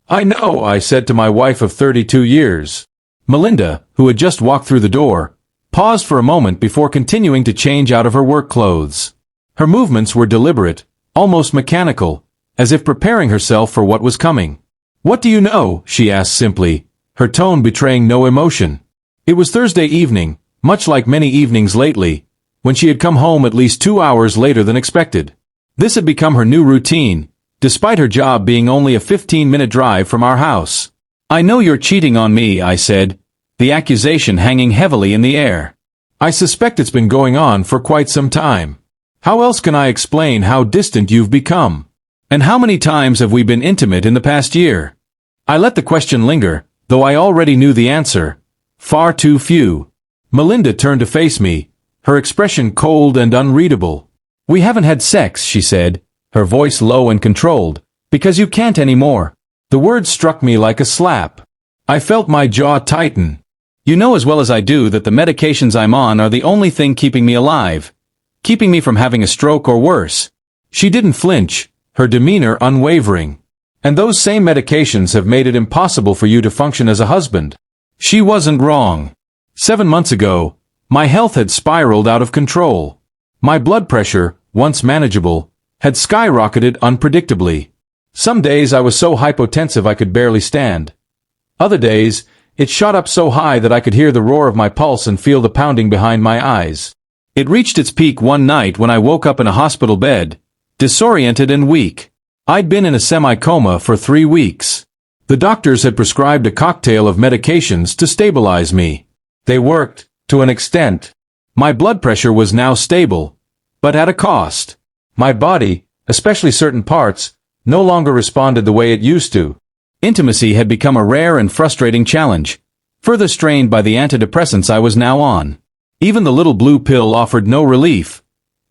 I know, I said to my wife of 32 years. Melinda, who had just walked through the door, paused for a moment before continuing to change out of her work clothes. Her movements were deliberate, almost mechanical, as if preparing herself for what was coming. "What do you know?" she asked simply, her tone betraying no emotion. It was Thursday evening, much like many evenings lately, when she had come home at least 2 hours later than expected. This had become her new routine, despite her job being only a 15-minute drive from our house. "I know you're cheating on me," I said, the accusation hanging heavily in the air. "I suspect it's been going on for quite some time. How else can I explain how distant you've become? And how many times have we been intimate in the past year?" I let the question linger, though I already knew the answer. Far too few. Melinda turned to face me, her expression cold and unreadable. "We haven't had sex," she said, her voice low and controlled, "because you can't anymore." The word struck me like a slap. I felt my jaw tighten. "You know as well as I do that the medications I'm on are the only thing keeping me alive, keeping me from having a stroke or worse." She didn't flinch, her demeanor unwavering. "And those same medications have made it impossible for you to function as a husband." She wasn't wrong. 7 months ago, my health had spiraled out of control. My blood pressure, once manageable, had skyrocketed unpredictably. Some days I was so hypotensive I could barely stand. Other days, it shot up so high that I could hear the roar of my pulse and feel the pounding behind my eyes. It reached its peak one night when I woke up in a hospital bed, disoriented and weak. I'd been in a semi-coma for 3 weeks. The doctors had prescribed a cocktail of medications to stabilize me. They worked, to an extent. My blood pressure was now stable, but at a cost. My body, especially certain parts, no longer responded the way it used to. Intimacy had become a rare and frustrating challenge, further strained by the antidepressants I was now on. Even the little blue pill offered no relief.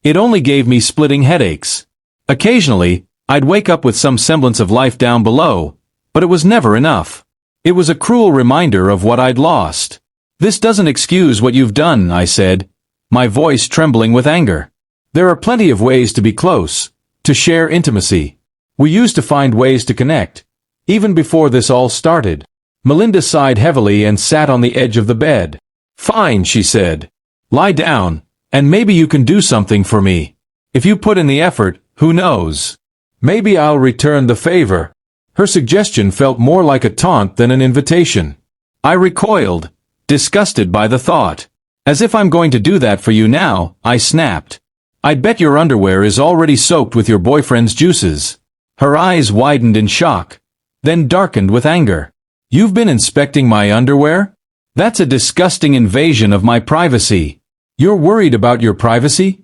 It only gave me splitting headaches. Occasionally, I'd wake up with some semblance of life down below, but it was never enough. It was a cruel reminder of what I'd lost. "This doesn't excuse what you've done," I said, my voice trembling with anger. "There are plenty of ways to be close, to share intimacy. We used to find ways to connect, even before this all started." Melinda sighed heavily and sat on the edge of the bed. "Fine," she said. "Lie down, and maybe you can do something for me. If you put in the effort, who knows? Maybe I'll return the favor." Her suggestion felt more like a taunt than an invitation. I recoiled, disgusted by the thought. "As if I'm going to do that for you now," I snapped. "I'd bet your underwear is already soaked with your boyfriend's juices." Her eyes widened in shock, then darkened with anger. "You've been inspecting my underwear? That's a disgusting invasion of my privacy." "You're worried about your privacy?"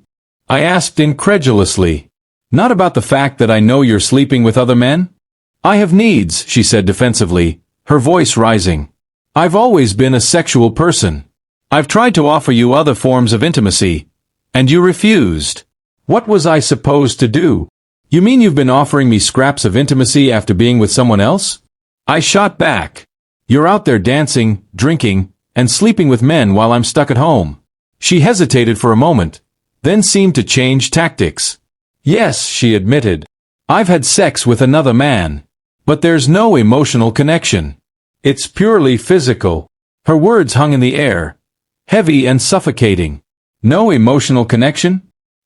I asked incredulously. "Not about the fact that I know you're sleeping with other men?" "I have needs," she said defensively, her voice rising. "I've always been a sexual person. I've tried to offer you other forms of intimacy, and you refused. What was I supposed to do?" "You mean you've been offering me scraps of intimacy after being with someone else?" I shot back. "You're out there dancing, drinking, and sleeping with men while I'm stuck at home." She hesitated for a moment, then seemed to change tactics. "Yes," she admitted. "I've had sex with another man. But there's no emotional connection. It's purely physical." Her words hung in the air, heavy and suffocating. "No emotional connection?"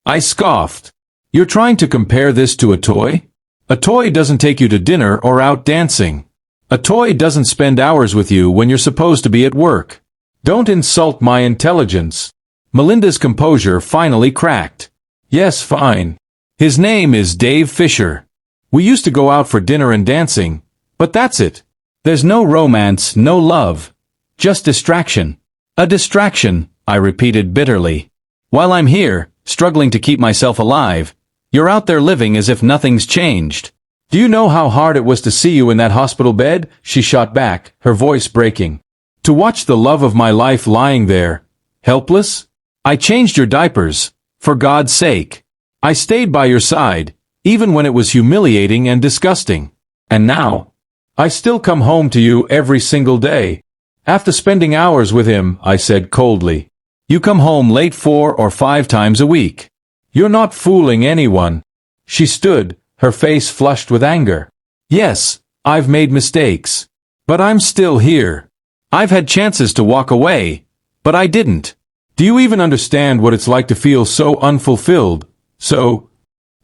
I scoffed. "You're trying to compare this to a toy? A toy doesn't take you to dinner or out dancing. A toy doesn't spend hours with you when you're supposed to be at work. Don't insult my intelligence." Melinda's composure finally cracked. "Yes, fine. His name is Dave Fisher. We used to go out for dinner and dancing, but that's it. There's no romance, no love. Just distraction." "A distraction," I repeated bitterly. "While I'm here, struggling to keep myself alive, you're out there living as if nothing's changed. Do you know how hard it was to see you in that hospital bed?" she shot back, her voice breaking. "To watch the love of my life lying there, helpless? I changed your diapers, for God's sake. I stayed by your side, even when it was humiliating and disgusting. And now, I still come home to you every single day." "After spending hours with him," I said coldly. "You come home late 4 or 5 times a week. You're not fooling anyone." She stood, her face flushed with anger. "Yes, I've made mistakes. But I'm still here. I've had chances to walk away, but I didn't. Do you even understand what it's like to feel so unfulfilled? So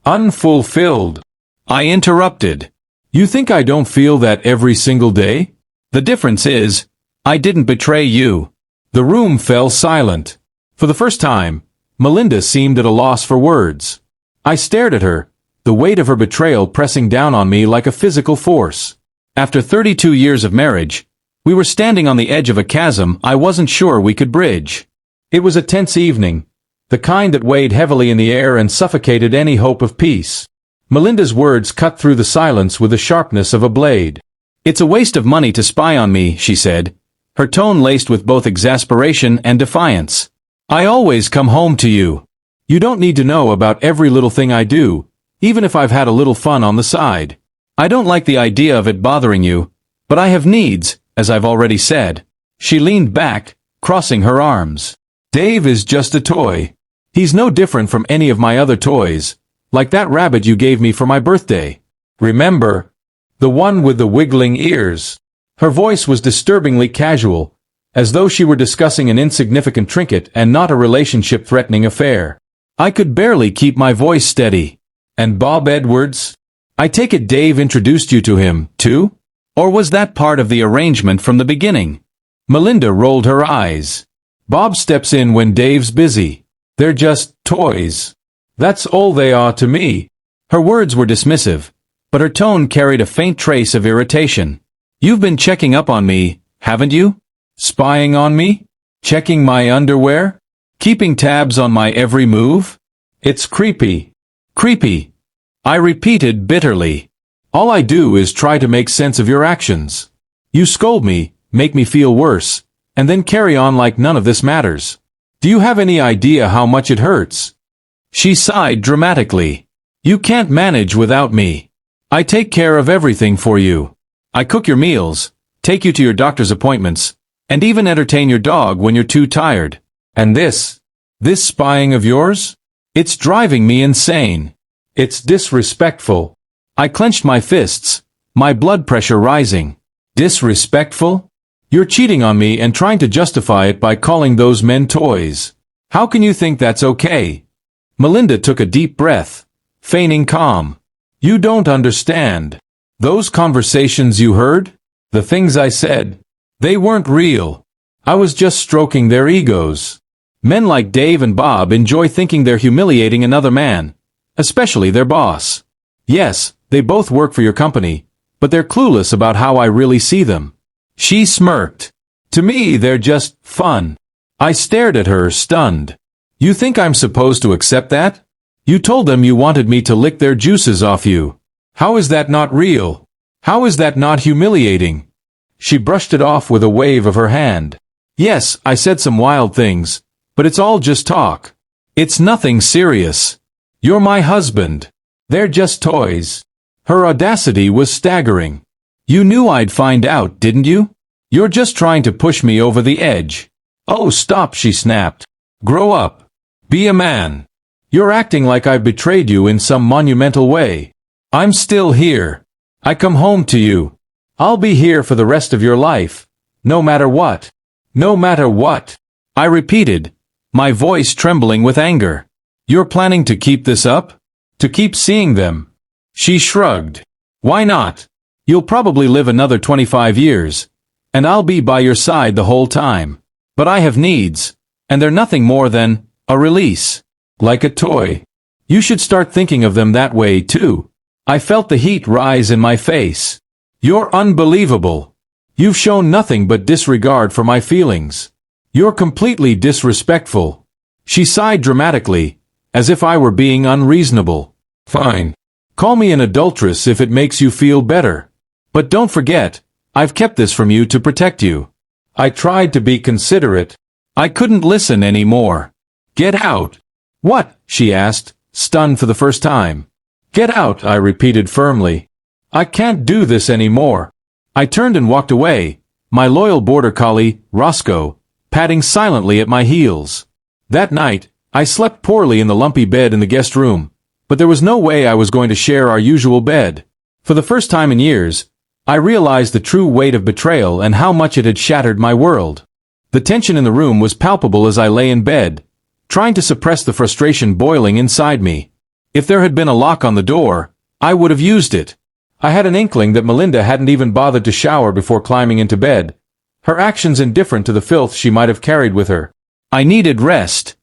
unfulfilled. I interrupted. You think I don't feel that every single day? The difference is, I didn't betray you. The room fell silent. For the first time, Melinda seemed at a loss for words. I stared at her, the weight of her betrayal pressing down on me like a physical force. After 32 years of marriage, we were standing on the edge of a chasm I wasn't sure we could bridge. It was a tense evening, the kind that weighed heavily in the air and suffocated any hope of peace. Melinda's words cut through the silence with the sharpness of a blade. It's a waste of money to spy on me, she said, her tone laced with both exasperation and defiance. I always come home to you. You don't need to know about every little thing I do, even if I've had a little fun on the side. I don't like the idea of it bothering you, but I have needs, as I've already said. She leaned back, crossing her arms. Dave is just a toy. He's no different from any of my other toys, like that rabbit you gave me for my birthday. Remember? The one with the wiggling ears. Her voice was disturbingly casual, as though she were discussing an insignificant trinket and not a relationship-threatening affair. I could barely keep my voice steady. And Bob Edwards? I take it Dave introduced you to him, too? Or was that part of the arrangement from the beginning? Melinda rolled her eyes. Bob steps in when Dave's busy. They're just toys. That's all they are to me. Her words were dismissive, but her tone carried a faint trace of irritation. You've been checking up on me, haven't you? Spying on me? Checking my underwear? Keeping tabs on my every move? It's creepy. Creepy. I repeated bitterly. All I do is try to make sense of your actions. You scold me, make me feel worse, and then carry on like none of this matters. Do you have any idea how much it hurts? She sighed dramatically. You can't manage without me. I take care of everything for you. I cook your meals, take you to your doctor's appointments, and even entertain your dog when you're too tired. And this spying of yours? It's driving me insane. It's disrespectful. I clenched my fists, my blood pressure rising. Disrespectful? You're cheating on me and trying to justify it by calling those men toys. How can you think that's okay? Melinda took a deep breath, feigning calm. You don't understand. Those conversations you heard? The things I said? They weren't real. I was just stroking their egos. Men like Dave and Bob enjoy thinking they're humiliating another man, especially their boss. Yes, they both work for your company, but they're clueless about how I really see them. She smirked. To me, they're just fun. I stared at her, stunned. You think I'm supposed to accept that? You told them you wanted me to lick their juices off you. How is that not real? How is that not humiliating? She brushed it off with a wave of her hand. Yes, I said some wild things, but it's all just talk. It's nothing serious. You're my husband. They're just toys. Her audacity was staggering. You knew I'd find out, didn't you? You're just trying to push me over the edge. Oh, stop, she snapped. Grow up. Be a man. You're acting like I've betrayed you in some monumental way. I'm still here. I come home to you. I'll be here for the rest of your life. No matter what. No matter what. I repeated, my voice trembling with anger. You're planning to keep this up? To keep seeing them? She shrugged. Why not? You'll probably live another 25 years, and I'll be by your side the whole time. But I have needs, and they're nothing more than a release. Like a toy. You should start thinking of them that way too. I felt the heat rise in my face. You're unbelievable. You've shown nothing but disregard for my feelings. You're completely disrespectful. She sighed dramatically, as if I were being unreasonable. Fine. Call me an adulteress if it makes you feel better. But don't forget, I've kept this from you to protect you. I tried to be considerate. I couldn't listen anymore. Get out. What? She asked, stunned for the first time. Get out, I repeated firmly. I can't do this anymore. I turned and walked away, my loyal border collie, Roscoe, padding silently at my heels. That night, I slept poorly in the lumpy bed in the guest room, but there was no way I was going to share our usual bed. For the first time in years, I realized the true weight of betrayal and how much it had shattered my world. The tension in the room was palpable as I lay in bed, trying to suppress the frustration boiling inside me. If there had been a lock on the door, I would have used it. I had an inkling that Melinda hadn't even bothered to shower before climbing into bed, her actions indifferent to the filth she might have carried with her. I needed rest.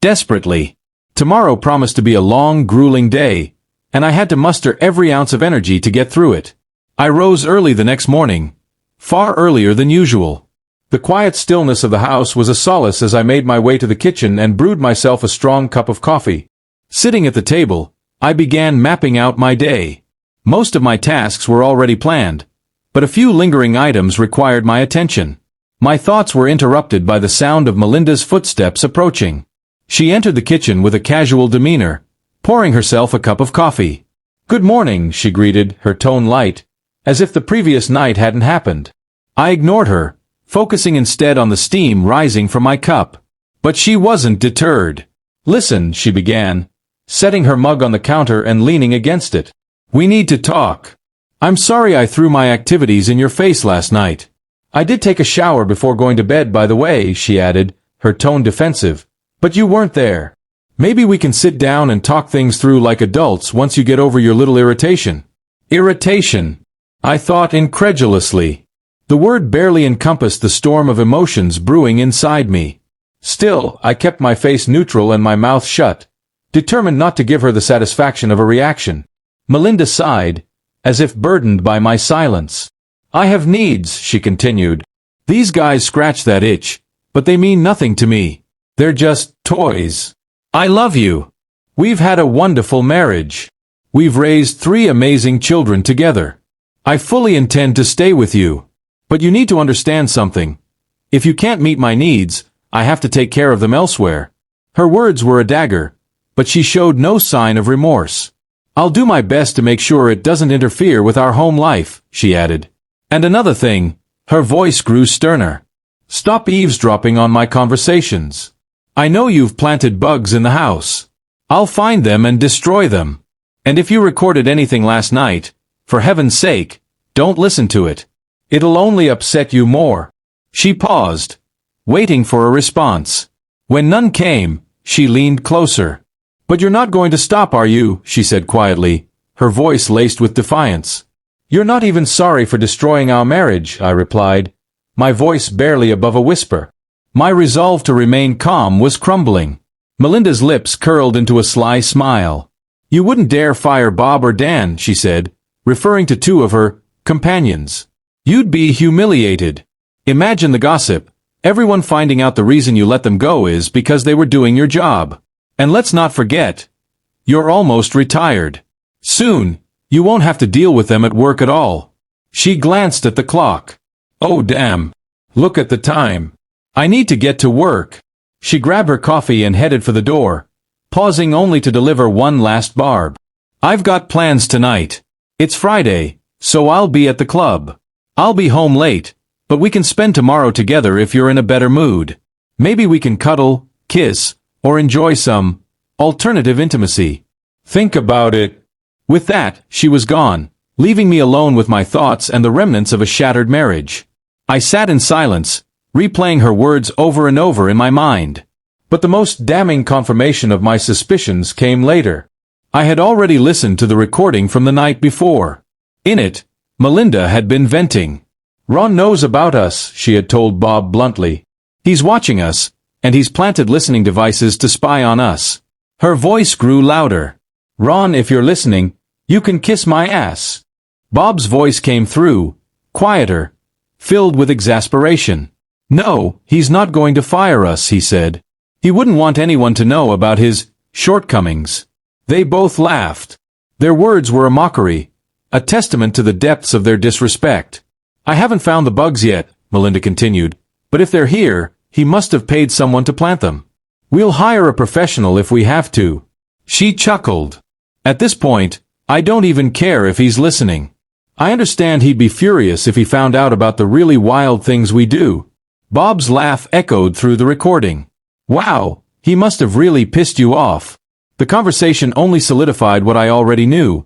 Desperately. Tomorrow promised to be a long, grueling day, and I had to muster every ounce of energy to get through it. I rose early the next morning, far earlier than usual. The quiet stillness of the house was a solace as I made my way to the kitchen and brewed myself a strong cup of coffee. Sitting at the table, I began mapping out my day. Most of my tasks were already planned, but a few lingering items required my attention. My thoughts were interrupted by the sound of Melinda's footsteps approaching. She entered the kitchen with a casual demeanor, pouring herself a cup of coffee. "Good morning," she greeted, her tone light, as if the previous night hadn't happened. I ignored her, focusing instead on the steam rising from my cup. But she wasn't deterred. "Listen," she began, setting her mug on the counter and leaning against it. "We need to talk. I'm sorry I threw my activities in your face last night. I did take a shower before going to bed, by the way," she added, her tone defensive. "But you weren't there. Maybe we can sit down and talk things through like adults once you get over your little irritation." Irritation? I thought incredulously. The word barely encompassed the storm of emotions brewing inside me. Still, I kept my face neutral and my mouth shut, determined not to give her the satisfaction of a reaction. Melinda sighed, as if burdened by my silence. "I have needs," she continued. "These guys scratch that itch, but they mean nothing to me. They're just toys. I love you. We've had a wonderful marriage. We've raised 3 amazing children together. I fully intend to stay with you. But you need to understand something. If you can't meet my needs, I have to take care of them elsewhere." Her words were a dagger, but she showed no sign of remorse. "I'll do my best to make sure it doesn't interfere with our home life," she added. "And another thing," her voice grew sterner. "Stop eavesdropping on my conversations. I know you've planted bugs in the house. I'll find them and destroy them. And if you recorded anything last night, for heaven's sake, don't listen to it. It'll only upset you more." She paused, waiting for a response. When none came, she leaned closer. "But you're not going to stop, are you?" she said quietly, her voice laced with defiance. "You're not even sorry for destroying our marriage," I replied, my voice barely above a whisper. My resolve to remain calm was crumbling. Melinda's lips curled into a sly smile. "You wouldn't dare fire Bob or Dan," she said, referring to 2 of her companions. "You'd be humiliated. Imagine the gossip, everyone finding out the reason you let them go is because they were doing your job. And let's not forget, you're almost retired. Soon, you won't have to deal with them at work at all." She glanced at the clock. "Oh damn. Look at the time. I need to get to work." She grabbed her coffee and headed for the door, pausing only to deliver one last barb. "I've got plans tonight. It's Friday, so I'll be at the club. I'll be home late, but we can spend tomorrow together if you're in a better mood. Maybe we can cuddle, kiss, or enjoy some alternative intimacy. Think about it." With that, she was gone, leaving me alone with my thoughts and the remnants of a shattered marriage. I sat in silence, replaying her words over and over in my mind. But the most damning confirmation of my suspicions came later. I had already listened to the recording from the night before. In it, Melinda had been venting. "Ron knows about us," she had told Bob bluntly. "He's watching us, and he's planted listening devices to spy on us." Her voice grew louder. "Ron, if you're listening, you can kiss my ass." Bob's voice came through, quieter, filled with exasperation. "No, he's not going to fire us," he said. "He wouldn't want anyone to know about his shortcomings." They both laughed. Their words were a mockery, a testament to the depths of their disrespect. "I haven't found the bugs yet," Melinda continued, "but if they're here, he must have paid someone to plant them. We'll hire a professional if we have to." She chuckled. "At this point, I don't even care if he's listening. I understand he'd be furious if he found out about the really wild things we do." Bob's laugh echoed through the recording. "Wow, he must have really pissed you off." The conversation only solidified what I already knew.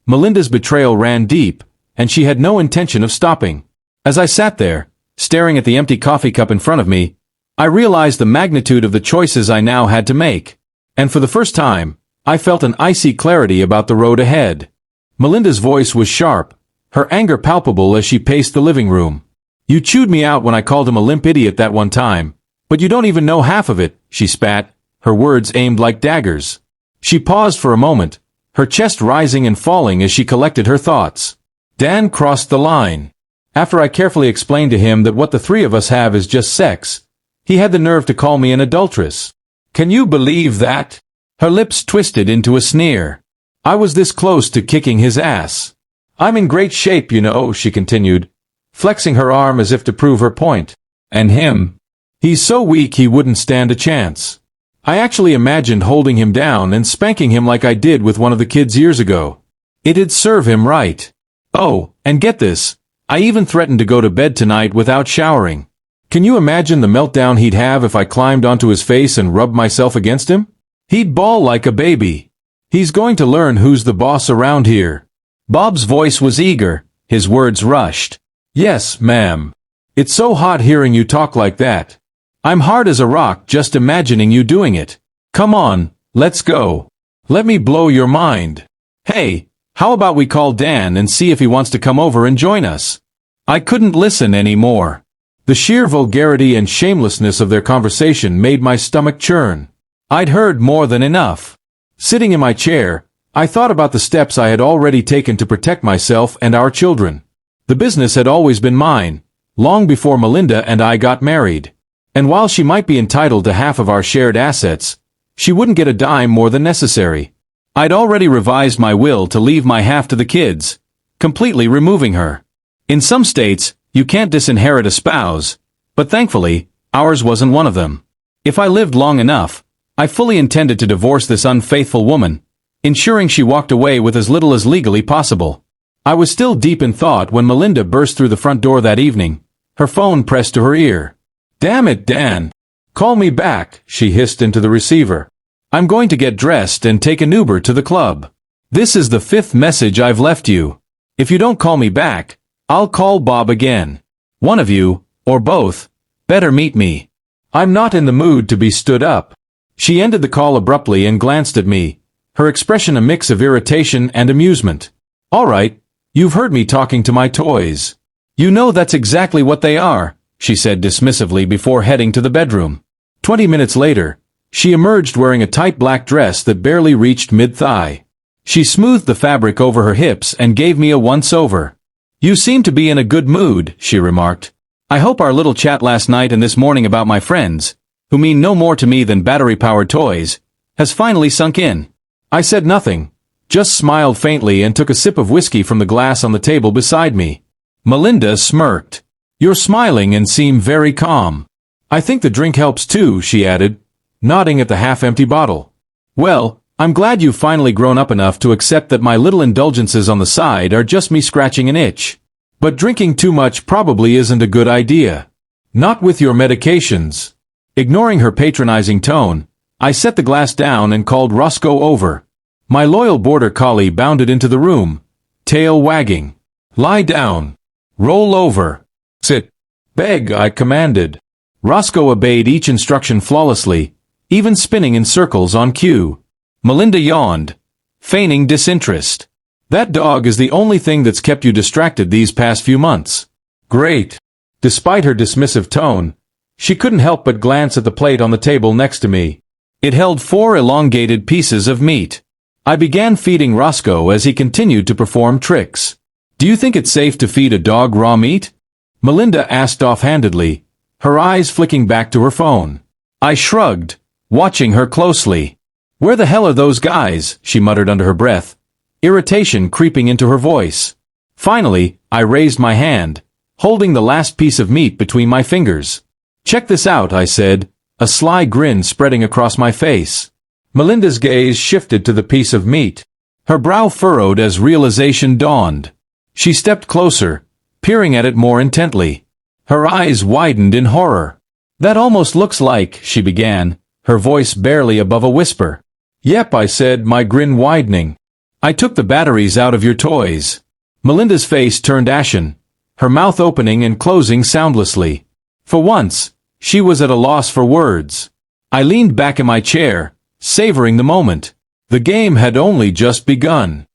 Melinda's betrayal ran deep, and she had no intention of stopping. As I sat there, staring at the empty coffee cup in front of me, I realized the magnitude of the choices I now had to make. And for the first time, I felt an icy clarity about the road ahead. Melinda's voice was sharp, her anger palpable as she paced the living room. "You chewed me out when I called him a limp idiot that one time, but you don't even know half of it," she spat, her words aimed like daggers. She paused for a moment, her chest rising and falling as she collected her thoughts. Dan crossed the line. After I carefully explained to him that what the three of us have is just sex, he had the nerve to call me an adulteress. "Can you believe that?" Her lips twisted into a sneer. I was this close to kicking his ass. "I'm in great shape, you know," she continued, flexing her arm as if to prove her point. "And him? He's so weak he wouldn't stand a chance." I actually imagined holding him down and spanking him like I did with one of the kids years ago. It'd serve him right. Oh, and get this, I even threatened to go to bed tonight without showering. Can you imagine the meltdown he'd have if I climbed onto his face and rubbed myself against him? He'd bawl like a baby. He's going to learn who's the boss around here. Bob's voice was eager, his words rushed. "Yes, ma'am. It's so hot hearing you talk like that. I'm hard as a rock just imagining you doing it. Come on, let's go. Let me blow your mind. Hey, how about we call Dan and see if he wants to come over and join us?" I couldn't listen anymore. The sheer vulgarity and shamelessness of their conversation made my stomach churn. I'd heard more than enough. Sitting in my chair, I thought about the steps I had already taken to protect myself and our children. The business had always been mine, long before Melinda and I got married. And while she might be entitled to half of our shared assets, she wouldn't get a dime more than necessary. I'd already revised my will to leave my half to the kids, completely removing her. In some states, you can't disinherit a spouse, but thankfully, ours wasn't one of them. If I lived long enough, I fully intended to divorce this unfaithful woman, ensuring she walked away with as little as legally possible. I was still deep in thought when Melinda burst through the front door that evening, her phone pressed to her ear. "Damn it, Dan. Call me back," she hissed into the receiver. "I'm going to get dressed and take an Uber to the club. This is the 5th message I've left you. If you don't call me back, I'll call Bob again. One of you, or both, better meet me. I'm not in the mood to be stood up." She ended the call abruptly and glanced at me, her expression a mix of irritation and amusement. "All right, you've heard me talking to my toys. You know that's exactly what they are," she said dismissively before heading to the bedroom. 20 minutes later, she emerged wearing a tight black dress that barely reached mid-thigh. She smoothed the fabric over her hips and gave me a once-over. "You seem to be in a good mood," she remarked. "I hope our little chat last night and this morning about my friends, who mean no more to me than battery-powered toys, has finally sunk in." I said nothing, just smiled faintly and took a sip of whiskey from the glass on the table beside me. Melinda smirked. "You're smiling and seem very calm." "I think the drink helps too," she added, nodding at the half-empty bottle. "Well, I'm glad you've finally grown up enough to accept that my little indulgences on the side are just me scratching an itch. But drinking too much probably isn't a good idea. Not with your medications." Ignoring her patronizing tone, I set the glass down and called Roscoe over. My loyal border collie bounded into the room, tail wagging. "Lie down. Roll over. Sit. Beg," I commanded. Roscoe obeyed each instruction flawlessly, even spinning in circles on cue. Melinda yawned, feigning disinterest. "That dog is the only thing that's kept you distracted these past few months." "Great." Despite her dismissive tone, she couldn't help but glance at the plate on the table next to me. It held 4 elongated pieces of meat. I began feeding Roscoe as he continued to perform tricks. "Do you think it's safe to feed a dog raw meat?" Melinda asked offhandedly, her eyes flicking back to her phone. I shrugged, watching her closely. "Where the hell are those guys?" she muttered under her breath, irritation creeping into her voice. Finally, I raised my hand, holding the last piece of meat between my fingers. "Check this out," I said, a sly grin spreading across my face. Melinda's gaze shifted to the piece of meat. Her brow furrowed as realization dawned. She stepped closer, peering at it more intently. Her eyes widened in horror. "That almost looks like," she began, her voice barely above a whisper. "Yep," I said, my grin widening. "I took the batteries out of your toys." Melinda's face turned ashen, her mouth opening and closing soundlessly. For once, she was at a loss for words. I leaned back in my chair, savoring the moment. The game had only just begun.